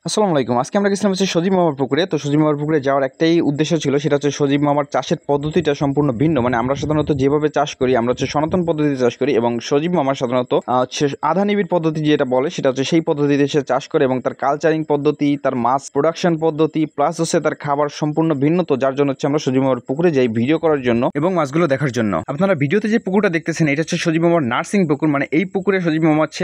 আসসালামু আলাইকুম। আজকে আমরা গেছিলাম হচ্ছে সজীব মামার পুকুরে। তো সজীব মামার পুকুরে যাওয়ার একটাই উদ্দেশ্য ছিল, সেটা হচ্ছে সজীব মামার চাষের পদ্ধতিটা সম্পূর্ণ ভিন্ন। মানে আমরা সাধারণত যেভাবে চাষ করি, আমরা হচ্ছে সনাতন পদ্ধতিতে চাষ করি, এবং সজীব মামার সাধারণত হচ্ছে আধা নিবিড় পদ্ধতি যেটা বলে, সেটা হচ্ছে সেই পদ্ধতিতে সে চাষ করে, এবং তার কালচারিং পদ্ধতি, তার মাছ প্রোডাকশন পদ্ধতি প্লাস হচ্ছে তার খাবার সম্পূর্ণ ভিন্ন। তো যার জন্য হচ্ছে আমরা সজীব মামার পুকুরে যাই ভিডিও করার জন্য এবং মাছগুলো দেখার জন্য। আপনারা ভিডিওতে যে পুকুরটা দেখতেছেন, এটা হচ্ছে সজীব মামার নার্সিং পুকুর। মানে এই পুকুরে সজীব মামা হচ্ছে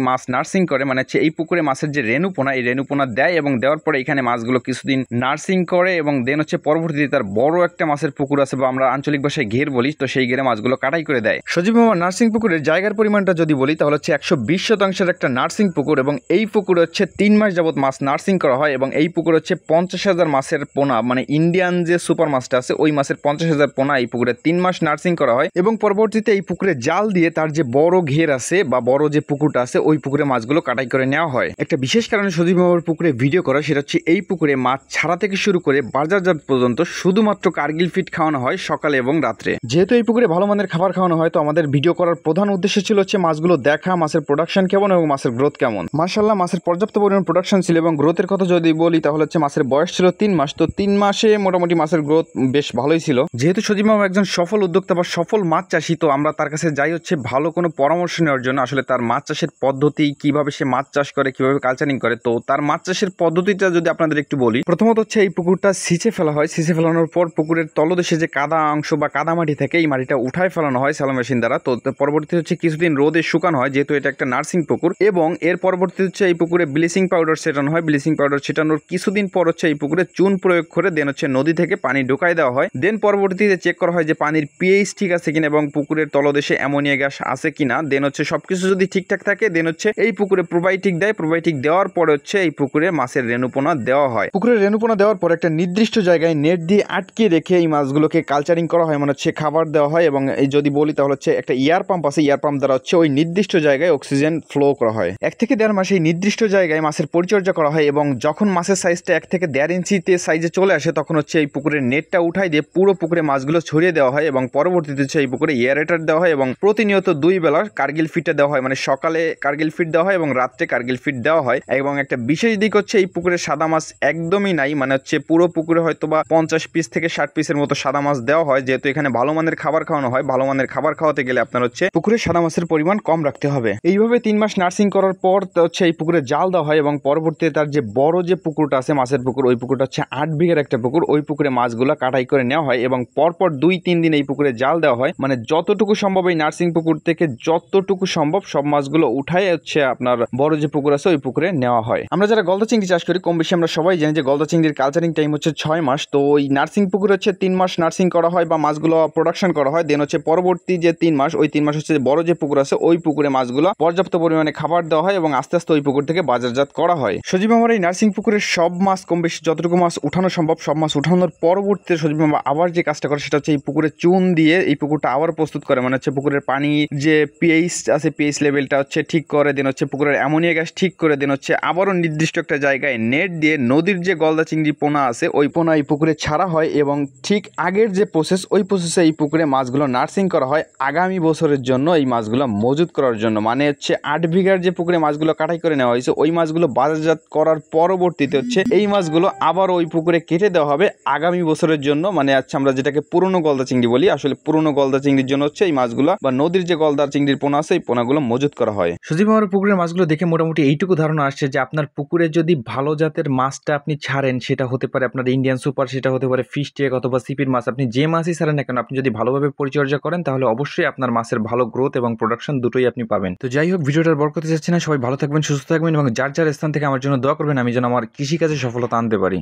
মাছ নার্সিং করে। মানে হচ্ছে এই পুকুরে মাছের যে রেণুপোনা, এই রেণুপোনা দেয় এবং দেওয়ার পরে এখানে মাছগুলো কিছুদিন নার্সিং করে, এবং দেন হচ্ছে পরবর্তীতে তার বড় একটা মাছের পুকুর আছে, বা আমরা আঞ্চলিক ভাষায় ঘের বলি, তো সেই ঘেরে মাছগুলো কাটাই করে দেয়। সজীব মামা নার্সিং পুকুরের জায়গার পরিমাণটা যদি বলি, তাহলে হচ্ছে 120% একটা নার্সিং পুকুর, এবং এই পুকুরে হচ্ছে 3 মাস যাবত মাছ নার্সিং করা হয়, এবং এই পুকুর হচ্ছে 50,000 মাছের পোনা, মানে ইন্ডিয়ান যে সুপার মাছটা আছে ওই মাছের 50,000 পোনা এই পুকুরে 3 মাস নার্সিং করা হয়, এবং পরবর্তীতে এই পুকুরে জাল দিয়ে তার যে বড় ঘের আছে বা বড় যে পুকুরটা আছে ওই পুকুরে মাছগুলো কাটাই করে নেওয়া হয়। একটা বিশেষ কারণে সজীব মামার পুকুরে ভিডিও করা, সেটা হচ্ছে এই পুকুরে মাছ ছাড়া থেকে শুরু করে বাজারজাত পর্যন্ত শুধুমাত্র কার্গিল ফিড খাওয়ানো হয় সকালে এবং রাত্রে। যেহেতু এই পুকুরে ভালো মানের খাবার খাওয়ানো হয়, তো আমাদের ভিডিও করার প্রধান উদ্দেশ্য ছিল হচ্ছে মাছগুলো দেখা, মাছের প্রোডাকশন কেমন এবং মাছের গ্রোথ কেমন। মাশাআল্লাহ মাছের পর্যাপ্ত পরিমাণ প্রোডাকশন ছিল, এবং গ্রোথের কথা যদি বলি তাহলে হচ্ছে মাছের বয়স ছিল 3 মাস। তো 3 মাসে মোটামুটি মাছের গ্রোথ বেশ ভালোই ছিল। যেহেতু সজীব মামা একজন সফল উদ্যোক্তা বা সফল মাছ চাষি, তো আমরা তার কাছে যাই হচ্ছে ভালো কোনো পরামর্শ নেওয়ার জন্য। আসলে তার মাছ চাষের পদ্ধতি, কিভাবে সে মাছ চাষ করে, কিভাবে কালচারিং করে। তো তার মাছ চাষের পদ্ধতিটা যদি আপনাদের একটু বলি, প্রথমত হচ্ছে এই পুকুরটা সিঁচে ফেলা হয়। সিঁচে ফেলানোর পর পুকুরের তলদেশে যে কাদা অংশ বা কাদা মাটি থাকে, এই মাটিটা উঠায় ফেলানো হয় স্যালো মেশিন দ্বারা। তো পরবর্তীতে হচ্ছে কিছুদিন রোদে শুকানো হয়, যেহেতু এটা একটা নার্সিং পুকুর, এবং এর পরবর্তীতে হচ্ছে এই পুকুরে ব্লিচিং পাউডার ছেটানো হয়। ব্লিচিং পাউডার ছেটানোর কিছুদিন পর হচ্ছে এই পুকুরে চুন প্রয়োগ করে দেন হচ্ছে নদী থেকে পানি ঢোকায় দেওয়া হয়। দেন পরবর্তীতে চেক করা হয় যে পানির পিএইচ ঠিক আছে কিনা, এবং পুকুরের তলদেশে অ্যামোনিয়া গ্যাস আছে কিনা। দেন হচ্ছে সবকিছু যদি ঠিকঠাক থাকে, দেন হচ্ছে এই পুকুরে প্রোবায়োটিক দেয়। প্রোবায়োটিক দেওয়ার পরে হচ্ছে এই পুকুরে মাছের রেণুপোনা দেওয়া হয়। পুকুরের রেণুপোনা দেওয়ার পর একটা নির্দিষ্ট জায়গায় নেট দিয়ে আটকে রেখে এই মাছগুলোকে কালচারিং করা হয়, মানে হচ্ছে খাবার দেওয়া হয়। এবং এই যদি বলি তাহলে হচ্ছে একটা ইয়ার পাম্প আছে, ইয়ার পাম্প দ্বারা হচ্ছে ওই নির্দিষ্ট জায়গায় অক্সিজেন ফ্লো করা হয়। 1 থেকে 1.5 মাস এই নির্দিষ্ট জায়গায় মাছের পরিচর্যা করা হয়, এবং যখন মাছের সাইজটা 1 থেকে 1.5 ইঞ্চিতে সাইজে চলে আসে, তখন হচ্ছে এই পুকুরের নেটটা উঠাই দিয়ে পুরো পুকুরে মাছগুলো ছড়িয়ে দেওয়া হয়, এবং পরবর্তীতে হচ্ছে এই পুকুরে এয়ারেটার দেওয়া হয়, এবং প্রতিনিয়ত 2 বেলা কার্গিল ফিডটা দেওয়া হয়। মানে সকালে কার্গিল ফিড দেওয়া হয় এবং রাত্রে কার্গিল ফিড দেওয়া হয়। এবং একটা বিশেষ দিক হচ্ছে এই পুকুরে সাদা মাছ একদমই নাই। মানে হচ্ছে পুরো পুকুরে হয়তো বা 50 পিস থেকে 60 পিসের মতো সাদা মাছ দেওয়া হয়, যেহেতু এখানে ভালো মানের খাবার খাওয়ানো হয়। ভালো মানের খাবার খাওয়াতে গেলে আপনার হচ্ছে পুকুরে সাদা মাছের পরিমাণ কম রাখতে হবে। এইভাবে 3 মাস নার্সিং করার পর হচ্ছে এই পুকুরে জাল দেওয়া হয়, এবং পরবর্তীতে তার যে বড় যে পুকুরটা আছে মাছের পুকুর, ওই পুকুরটা হচ্ছে 8 বিঘার একটা পুকুর। ওই পুকুরে মাছগুলো কাটাই করে নেওয়া হয়, এবং পরপর 2-3 দিন এই পুকুরে জাল দেওয়া হয়। মানে যতটুকু সম্ভব এই নার্সিং পুকুর থেকে যতটুকু সম্ভব সব মাছগুলো উঠায় হচ্ছে আপনার বড় যে পুকুর আছে ওই পুকুরে নেওয়া হয়। আমরা যারা গলদা চিংড়ি চাষ করি, কম বেশি আমরা সবাই জানি যে গলদা চিংড়ির কালচারিং টাইম হচ্ছে 6 মাস। তো ওই নার্সিং পুকুর হচ্ছে 3 মাস নার্সিং করা হয় বা মাছগুলো প্রোডাকশন করা হয়। দেন হচ্ছে পরবর্তী যে 3 মাস, ওই 3 মাস হচ্ছে বড় যে পুকুর আছে ওই পুকুরে মাছগুলো পর্যাপ্ত পরিমাণে খাবার দেওয়া হয়, এবং আস্তে আস্তে ওই পুকুর থেকে বাজারজাত করা হয়। সজীব মামার এই নার্সিং পুকুরের সব মাছ কম বেশি যতটুকু মাছ উঠানো সম্ভব সব মাছ উঠানোর পরবর্তীতে সজীব মামা আবার যে কাজটা করে, সেটা হচ্ছে এই পুকুরে চুন দিয়ে এই পুকুরটা আবার প্রস্তুত করে। মানে হচ্ছে পুকুরের পানি যে পিএইচ আছে, পিএইচ লেভেলটা হচ্ছে ঠিক করে, দেন হচ্ছে পুকুরের অ্যামোনিয়া গ্যাস ঠিক করে, দেন হচ্ছে আবারও নির্দিষ্ট একটা জায়গায় নেট দিয়ে নদীর যে গলদা চিংড়ি পোনা আছে ওই পোনা এই পুকুরে ছাড়া হয়, এবং ঠিক আগের যে প্রসেস ওই প্রসেসে এই পুকুরে মাছগুলো নার্সিং করা হয় আগামী বছরের জন্য, এই মাছগুলো মজুত করার জন্য। মানে হচ্ছে 8 বিঘার যে পুকুরে মাছগুলো কাটাই করে নেওয়া হয়েছে, ওই মাছগুলো বাজারজাত করার পরবর্তীতে হচ্ছে এই মাছগুলো আবার ওই পুকুরে কেটে দেওয়া হবে আগামী বছরের জন্য। মানে আচ্ছা আমরা যেটাকে পুরনো গলদা চিংড়ি বলি, আসলে পুরনো গলদা চিংড়ির জন্য হচ্ছে এই মাছগুলো বা নদীর যে গলদা চিংড়ির পোনা আছে এই পোনাগুলো মজুত করা হয়। সজীব মামার পুকুরের মাছগুলো দেখে মোটামুটি এইটুকু ধারণা আসছে যে আপনার পুকুরে যদি ভালো জাতের মাছটা আপনি ছাড়েন, সেটা হতে পারে আপনার ইন্ডিয়ান সুপার, সেটা হতে পারে ফিশ টেক অথবা সিপির মাছ, আপনি যে মাছই ছাড়েন না কেন, আপনি যদি ভালোভাবে পরিচর্যা করেন তাহলে অবশ্যই আপনার মাছের ভালো গ্রোথ এবং প্রোডাকশন দুটোই আপনি পাবেন। তো যাই হোক, ভিডিওটার বড় করতে চাচ্ছি না, সবাই ভালো থাকবেন, সুস্থ থাকবেন, এবং যার যার স্থান থেকে আমার জন্য দোয়া করবেন, আমি যেন আমার কৃষিকাজে সফলতা আনতে পারি।